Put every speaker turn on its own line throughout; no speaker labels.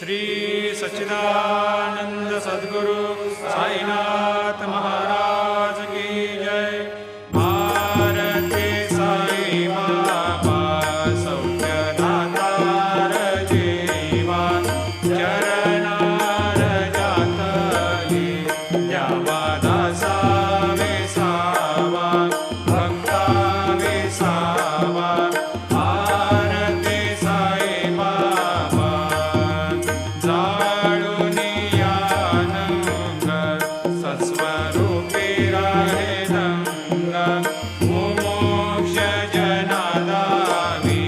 श्री सच्चिदानंद सद्गुरु साईनाथ महाराज की जय। भारती साई बाबा सौख्यदातार जीवा, चरणार जातली द्यावा दासा विसावा, भक्ता विसावा। भारती साई बाबा सत्स्वरूपी राहे रंग, मुमोक्ष जनादावी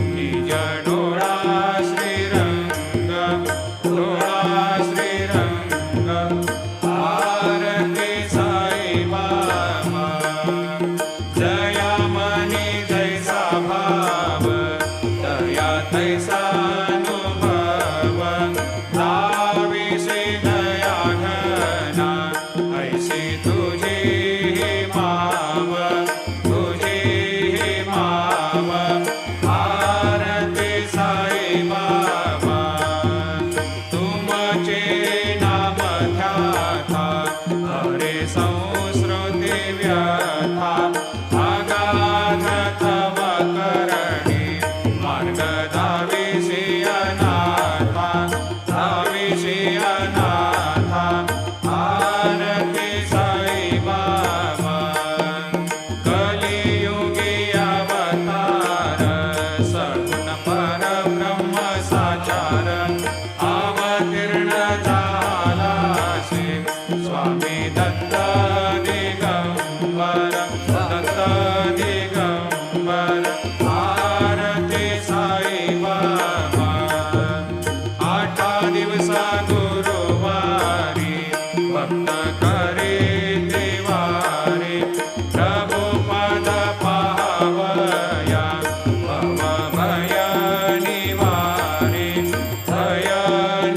निज डोळा श्रीरंग, डोळा श्रीरंग। भारती साई बाबा जया मनी जैसा भाव, दया तैसा अनुभव। दाविसे दया घना, ऐसी तुझी ही माव, तुझी ही माव। भारती साई बाबा तुमचे नाम ध्याता, हरे संस्कृती व्यथा। अगाध तव करणी, मार्ग दाविसी अनाथा, दाविसी अनाथा। भारती साई बाबा कलियुगी अवतार, सगुण परब्रह्म साचार। अवतीर्ण झालासे स्वामी दत्त दिगंबर, दत्त दिगंबर। भारती साई बाबा 8 दिवसा गुरुवारी, भक्त करे देवारे। प्रभु पद पावया, भव भय निवारे, भय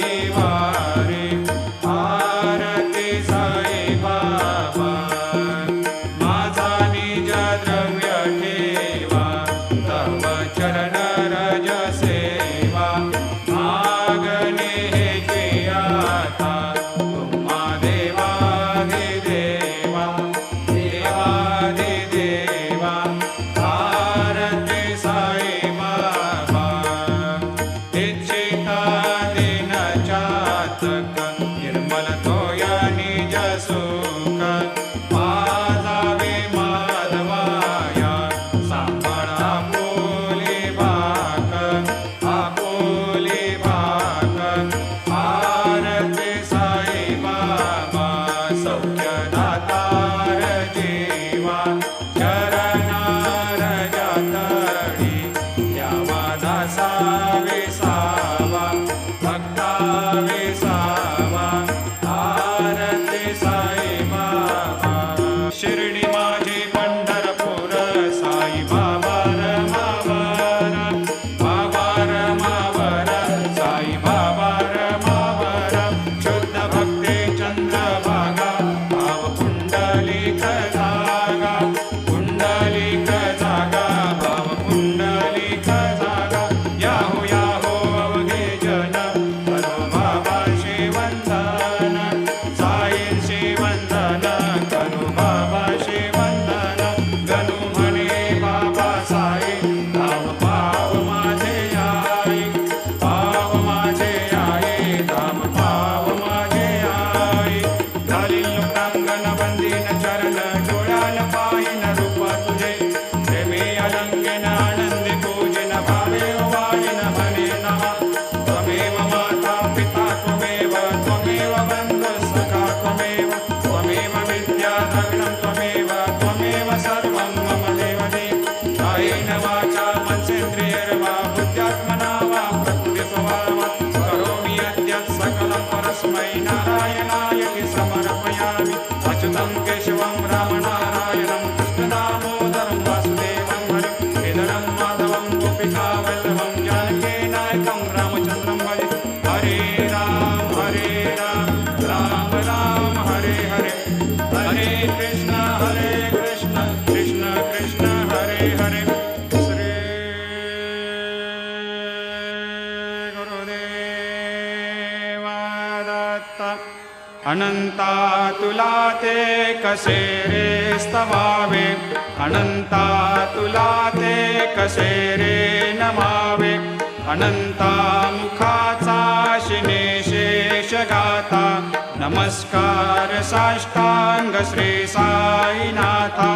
निवारे। भारती साई बाबा माझा निज द्रव्य ठेवा, तव चरण रज सेवा। मागणे हेची आता, तुम्हा देवादि देवा, देवादि देवा। भारती साई बाबा इच्छिता दिन चातक, निर्मल तोय निज सुख। पाजावे माधवाया, सांभाळ आपुली भाक, आपुली भाक। भारती साई बाबा सौख्यदातार जीवा, चरणार जातली द्यावा दासा विसावा, भक्ता विसावा। भारती साई बाबा शिर्डी माझी पंढरपूर, साई बाबा रमावर, बाबा रमावर। साई बाबा रमावर शुद्ध भक्ती चंद्रभागा, भाव पुंडलिक जागा, पुंडलिक जागा, भाव पुंडलिक जागा। याहो याहो अवघे जन, करो बाबा शिवंदन, साईंशी वंदन, करो बाबा शिवंदन। गणू म्हणे बाबा साई, धाम पाव माझे आई, पाव माझे आई, धाम पाव माझे आई। झाली लोकांगण बंदीन चरण, डोळ्यान पाहिन रूप तुझे। प्रेमी अलंकेन आनंदी पूजिन, भावे वाळीन म्हणे नमा। त्वमेव माता पिता त्वमेव, त्वमेव बंधु सखा त्वमेव। त्वमेव विद्या द्रविणं त्वमेव, त्वमेव सर्वं मम देवदेव। कायेन वाचा मनसेन्द्रियैर्वा, बुद्ध्यात्मना वा प्रकृति स्वभावा। करोमि यद्यत् सकलं परस्मै नारायणाय समर्पयामि। अच्युतं केशवं रामनारायणं, कृष्णदामोदरं वासुदेवं हरिं। केदारं माधवं गोपिकावल्लभं, जानकीनायकं रामचन्द्रं भजे। हरे राम, राम राम, हरे हरे। हरे कृष्ण, कृष्ण कृष्ण, हरे हरे। श्री गुरुदेव अनंता तुला ते कसे रे स्तवावे, अनंता तुला ते कसे रे नमावे, अनंता मुखाचा शिने शेष गाता, नमस्कार साष्टांग श्री साईनाथा,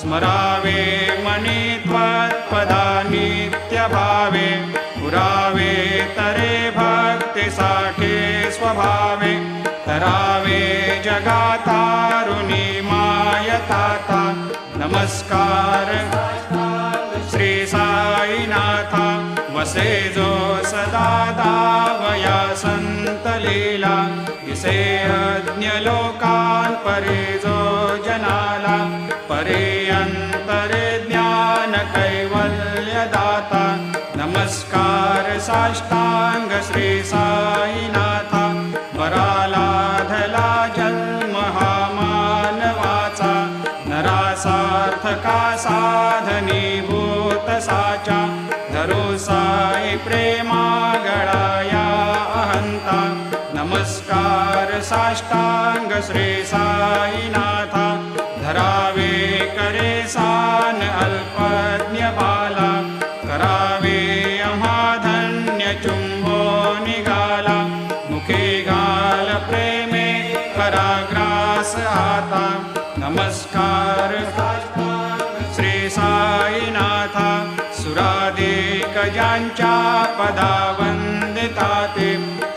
स्मरावे मनी त्वत्पदा नित्य भावे, पुरावे तरे भक्तीसाठी स्वभावे, तरावे जगातारुणी मायताता, नमस्कार श्री साईनाथा, वसे जो सदा दावया संत लीला, दिसे अज्ञ लोकान परे जो जनाला, परे अंतरे ज्ञान कैवल्य दाता, नमस्कार साष्टांग श्री साईनाथा, वराला धला जन्म हा मानवाचा, नरासार्थका साधनीभूत साचा, धरो साई प्रेमा गळाया अहंता, नमस्कार साष्टांग श्री साईनाथा, धरावे करे सान अल्पज्ञ बाला, करावे आम्हा धन्य चुंबो निघाला, मुखे घाल प्रेमे कराग्रास आता, नमस्कार श्री साईनाथा, सुराधिक ज्यांच्या पदा वंदिता ते,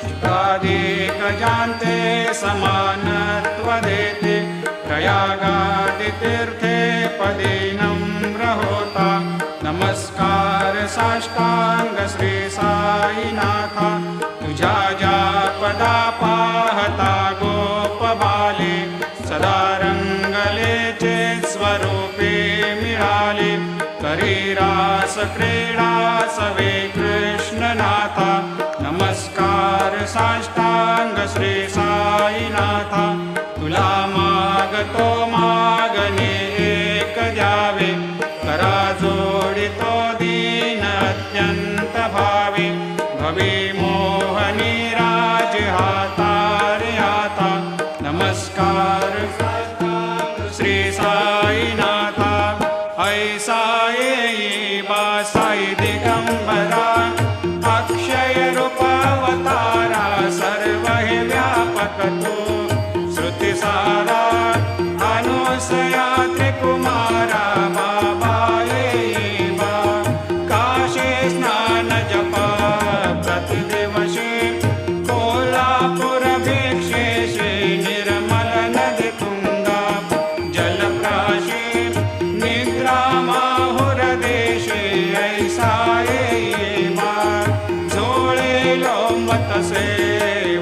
शुकाधिक ज्यांते समानत्व देते, प्रयागादि तीर्थे पदे नम्र होता, नमस्कार साष्टांग श्री साईनाथा, तुझ्या ज्या पदा पाहता गोप बाले, सदा रंगलेचे स्वरूपे मिळाले, करी रास क्रीडा सवे कृष्णनाथा, नमस्कार साष्टांग श्री साईनाथा, तुला मागतो मागणे एक द्यावे, करा जोडितो दीन अत्यंत भावे, भवे मोहनी राज हातारे आता, नमस्कार श्री साईनाथा, ऐसा येई बा साई दिगंबरा, अक्षय रूपावतारा, सर्व हे व्यापक तू, श्रुतिसारा अनुसया त्रिकुमारा, बाबा येई बा, काशी स्नान जप प्रतिदिवशी, कोल्हापूर भिक्षेशी, निर्मल नदी तुंगा जलप्राशी, निद्रा माहुर देशे, ऐसा येई बा, झोळे लोंबतसे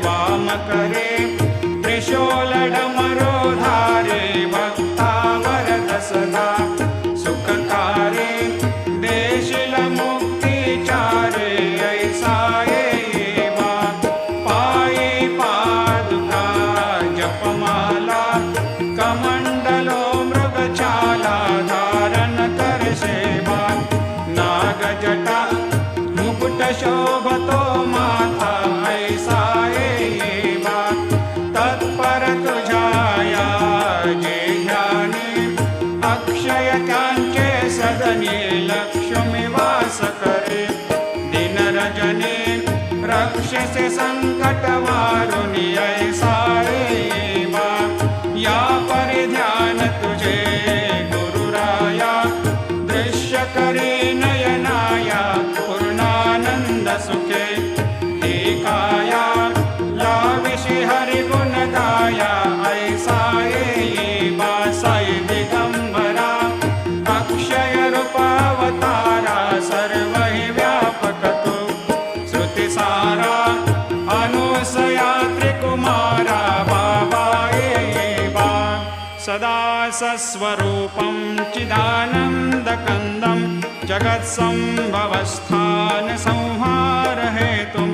वाम करे, त्रिशूल डमरो धारे, भक्तावर दसदा सुखकारे, देशील मुक्तिचारे, ऐसा येई बा, पायी पादुका जपमाला, कमंडलो मृगछाला, धारण कर सेवा, नागजटा मुकुट शोभतो माथा, ऐसा येई बा, तत्पर तुझाया जे ध्यानी, अक्षय त्यांचे सदनी, लक्ष्मी वास करे, दिन रजनी रक्षसे संकट वारुणी, ऐसा येई बा, या परिध्यान तुझे गुरुराया, दृश्य करी नयनाया, पूर्णानंद सुखे, हे काया लाविशी हरि गुणदाया, ऐसा येई बा, साई दिगंबरा, अक्षय रूपावतारा, सर्व हि व्यापक तू, श्रुतिसारा अनुसया त्रिकुमारा, बाबा येई बा, सदा सस्वरूपं चिदानन्दकन्दं, जगत्सम्भवस्थान संहार हेतुं,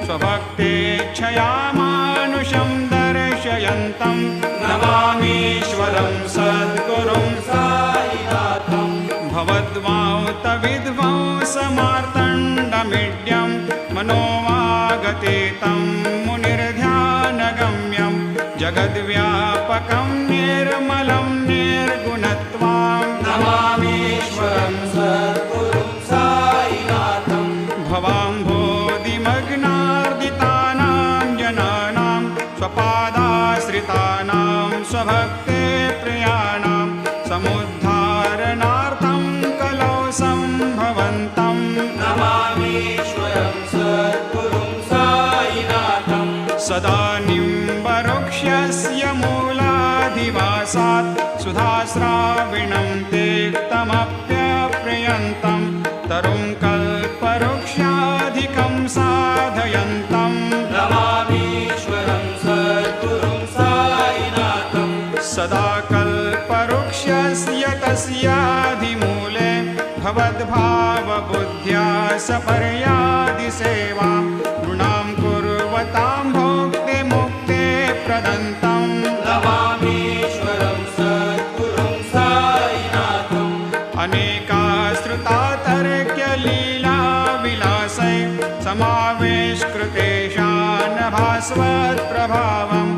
स्वभक्तेच्छया मानुषं दर्शयन्तं, नमामीश्वरं सद्गुरुं साईनाथं, भवद्वांतविध्वंसमार्तण्डमीड्यं, मनोवागतीतं मुनिर्ध्यानगम्यं, जगद्व्यापकं निर्मलं निर्गुणत्वां
नमामीश्वरं सद्गुरुं साईनाथं
भवाम्भोधिमग्नार्दितानां जनानां स्वपादाश्रितानां स्वभक्ते प्रियाणां समुद्धारणार्थं कलौ सम्भवन्तं
नमामीश्वरं सद्गुरुं साईनाथं
सदा निम्बवृक्षस्य मूलाधिवासात् सुधास्राविणं तेक्तमप्यप्रियन्तं तरुं कल्पवृक्षाधिकं साधयन्तं
नमामीश्वरं सद्गुरुं साईनाथं
सदा कल्पवृक्षस्य तस्याधिमूले भवद्भावबुद्ध्या सपर्यादिसेवा नृणां कुर्वतां भोक्तिमुक्ते प्रदन्तं
नमामीश्वरं सद्गुरुं साईनाथं
अनेकाश्रुता तर्क्यलीलाविलासै समावेशकृतेषान् भास्वत्प्रभावम्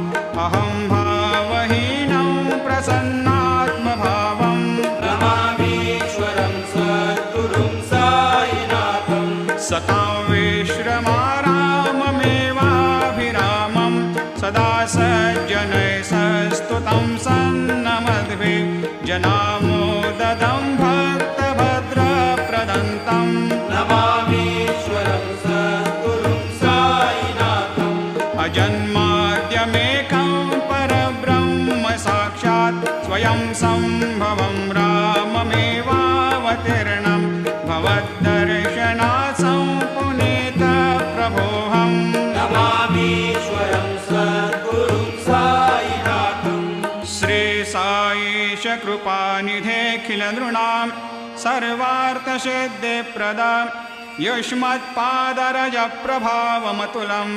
अहं भावहीनं प्रसन्नात्मभावं
नमामीश्वरं सद्गुरुं साईनाथं
सतां विश्रमाराममेवाभिरामं सदा सज्जनैः सस्तुतं सन्नमद्भिः जनामोददं भक्तभद्रप्रदन्तं
नमामीश्वरं सद्गुरुं साईनाथं
अजन्माद्यमेकं परब्रह्म साक्षात् स्वयं सम्भवं राममेवावतीर्णं भवद्दर्शनात् सम्पुनीतप्रभोऽहम्
नमामीश्वरं सद्गुरुं साईनाथं
श्रीसाईश कृपानिधेऽखिलनृणां सर्वार्थसिद्धिप्रदा युष्मत्पादरजप्रभावमतुलं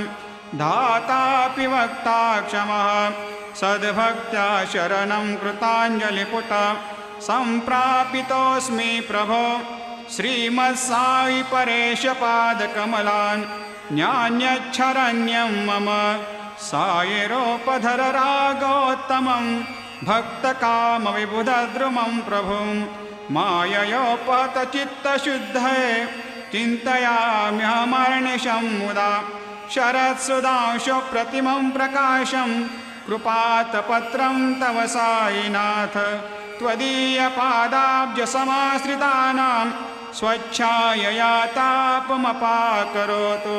धातापि वक्ता क्षमः सद्भक्त्या शरणं कृताञ्जलिपुट सम्प्रापितोऽस्मि प्रभो श्रीमत्साई परेशपादकमलान् न्यान्यच्छरण्यं मम सायिरोपधर रागोत्तमं भक्तकामविबुधद्रुमं प्रभुं माययोपतचित्तशुद्धये चिन्तयाम्यहमर्निशं मुदा शरत्सुधांशुप्रतिमं प्रकाशं कृपातपत्रं तव साईनाथ त्वदीयपादाब्जसमाश्रितानां स्वच्छायया तापमपाकरोतु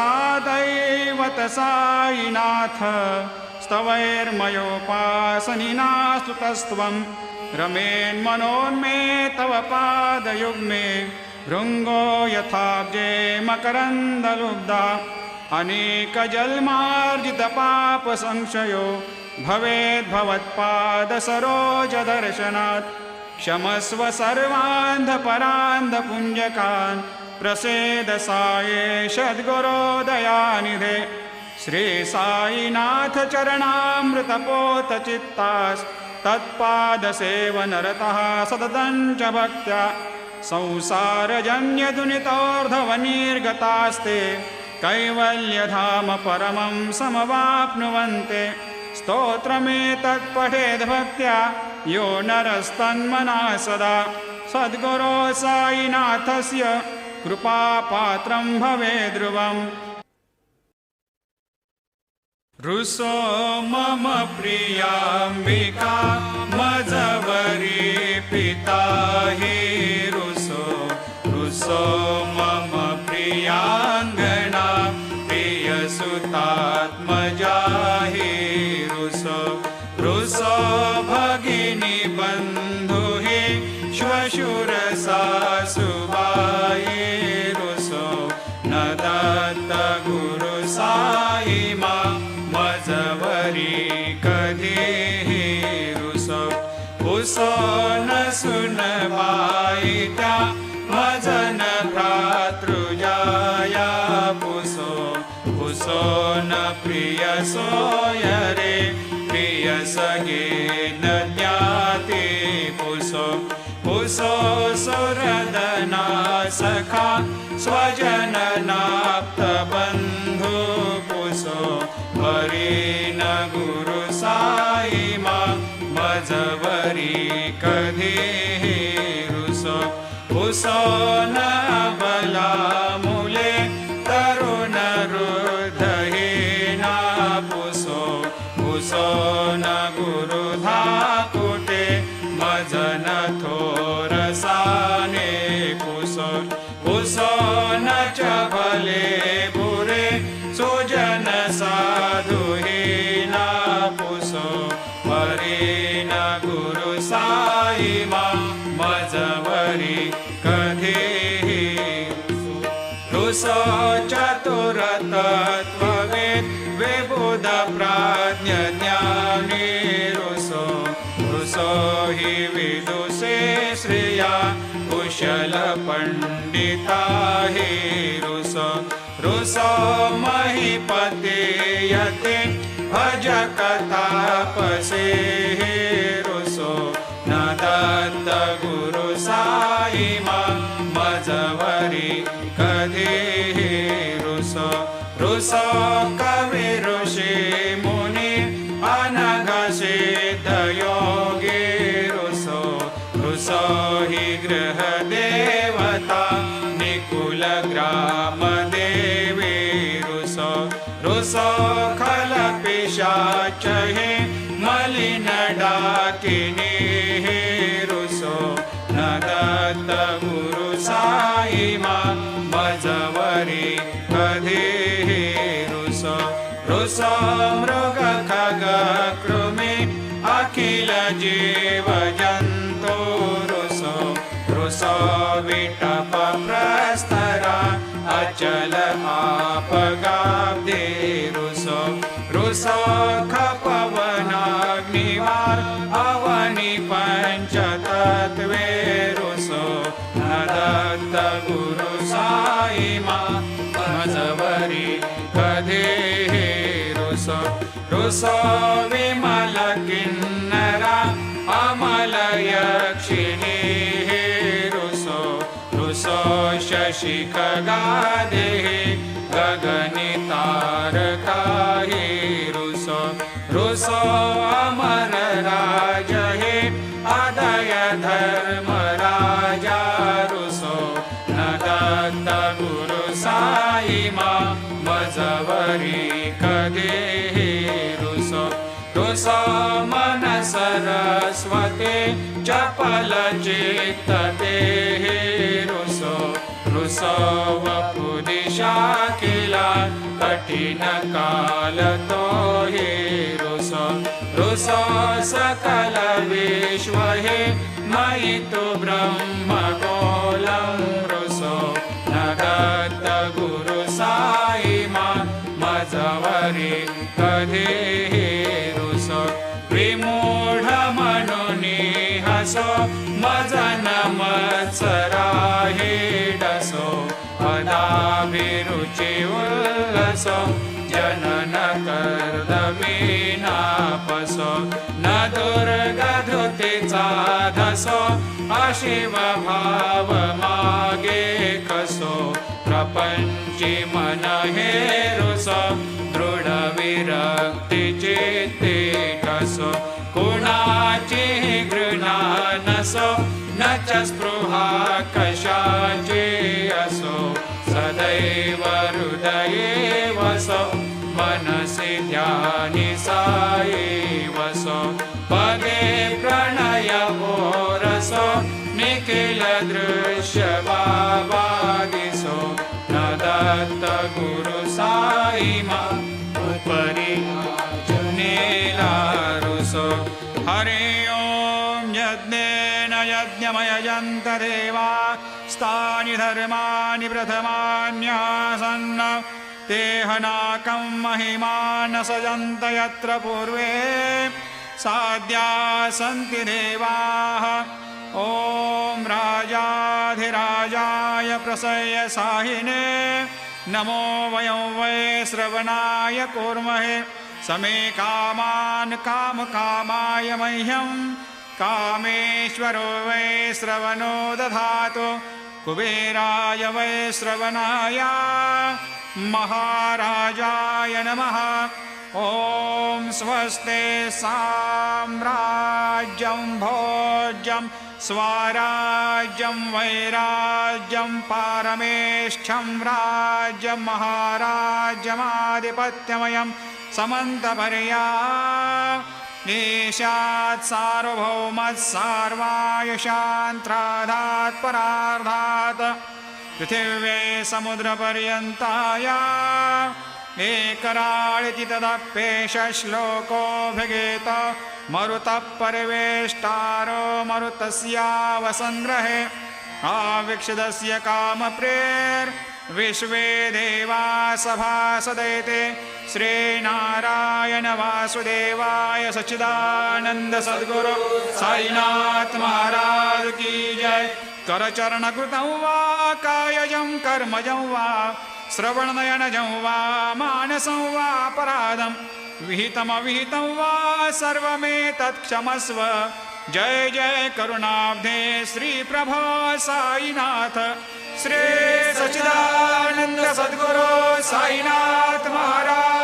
उपासनादैवत साईनाथ स्तवैर्मयोपासनिना स्तुतस्त्वं रमेन्मनोन्मे तव पादयुग्मे भृङ्गो यथाब्जे मकरन्दलुब्धा अनेकजन्मार्जितपापसंशयो भवेद्भवत्पादसरोजदर्शनात् क्षमस्व सर्वान्धपरान्धपुञ्जकान् प्रसेद साये सद्गुरोदयानिधे श्रीसाईनाथ चरणामृतपोतचित्तास्तत्पादसेवनरतः सततं च भक्त्या संसारजन्यदुनितोर्धवनिर्गतास्ते कैवल्यधाम परमं समवाप्नुवन्ते स्तोत्रमेतत्पठेद्भक्त्या यो नरस्तन्मना सदा सद्गुरो साईनाथस्य कृपापात्रं भवेद्ध्रुवम् रुसो मम प्रियाम्बिका मजवरी पिता हि रुसो रुसो मम प्रियाङ्गना प्रियसुतात्मजा हि रुसो रुसो भगिनी बन्धु हि श्वशुरसासुबाई रुसो न दत्त गुरु साई मा मजवरी कधी रुसो उसो न सुनबाई त्या मजन भ्रातृजाया पुसो पुसो न प्रिय सोय रे प्रिय सगे न ज्ञाते पुसो पुसो सुरदना सखा स्वजननाप्त बन्धु पुसो परी न मजवरी कधी रुसो पुसो न बला मुले तरुण हृदयीना पुसो पुसो न गुरुधा कुटे मजन थोरसाने पुसो पुसो न चबले बुरे सुजन साधुहीना पुसो परीन गुरु साईमा मजवरी कधी रुसो चतुरतत्त्वविद् विबुध प्राज्ञ ज्ञानी रुसो रुसो हि विदुषे श्रिया कुशल पंडिता हि रुसो रुसो महीपते यते भजक तापसे रुसो न दत्त गुरु साईमा मजवरी कधी रुसो रुसो कवि ऋषि मुनि अनघ सिद्ध योगी रुसो रुसो हि गृह देवता निकुल ग्राम देवी रुसो रुसो खल पिशाच हे मलिन डाकिनी हे रुसो न दत्त गुरु साईमा मजवरी कधी रुसो रुसो मृग खग कृमि अखिल जीव जंतु रुसो रुसो विटप प्रस्तरा अचल आपगाब्दे रुसो रुसो खपवनाग्निवार अवनि पंचतत्वे रुसो न दत्त गुरु साईमा मजवरी कधी रुसो रुसो विमल किन्नरा अमल यक्षिणी रुसो रुसो शशि खगादे गगनि तारका रुसो रुसो अमर राज हे अदय धर्म राजा रुसो न दत्त गुरु साईमा मजवरी कधी रुसो रुसो मन सरस्वती चपल चित्तते रुसो रुसो वपुदिशा किला कठिन काल तो हे रुसो रुसो सकल विश्व हे मयि तु ब्रह्म गोलं रुसो न दत्त गुरु साईमा मजवरी कधी रुसो विमूढ मनुनी हसो मजन मत्सरा हे डसो पदाभिरुचि उल्लसो जनन कर्दमीनापसो न दुर्गधृतीचा धसो अशिव भाव मागे कसो प्रपंची मन हे रुसो दृढ विरक्ती चित्ते कसो कुणाची घृणा नसो न च स्पृहा कशाची असो सदैव हृदये वसो मनसि ध्यानि साई वसो पगे प्रणय ओरसो निखिल दृश्य बाबादिसो न दत्त गुरु साईमा उपरि जनेला रुसो हरि ओम यज्ञेन यज्ञमयजन्त देवा स्थानि धर्माणि प्रथमान्यासन्न तेहनाकं महिमान सजन्त यत्र पूर्वे साध्या सन्ति देवाः ॐ राजाधिराजाय प्रसय साहिने नमो वयं वै श्रवणाय कुर्महे समे कामान् कामकामाय मह्यं कामेश्वरो वै श्रवणो दधातु कुबेराय वै श्रवणाय महाराजाय नमः ॐ स्वस्ते साम्राज्यं भोज्यं स्वराज्यं वैराज्यं पारमेष्ठ्यं राज्यं महाराज्यमाधिपत्यमयं समन्तपर्या ईशात् सार्वभौमत् सार्वायुषान्त्राधात् परार्धात् पृथिव्ये समुद्रपर्यन्ताया एकराळिति तदप्येष श्लोकोऽभिगीत मरुतः परिवेष्टारो मरुतस्यावसङ्ग्रहे आवीक्षितस्य कामप्रेर्विश्वे देवा सभासदैते श्रीनारायण वासुदेवाय सच्चिदानन्द सद्गुरु साईनाथ महाराज की जय। करचरणकृतं वा कायजं कर्मजं वा श्रवणनयनजं वा मानसं वा अपराधं विहितमविहितं वा सर्वमेतत्क्षमस्व। जय जय करुणाब्धे श्रीप्रभो साईनाथ श्री सच्चिदानंद सद्गुरु साईनाथ महाराज।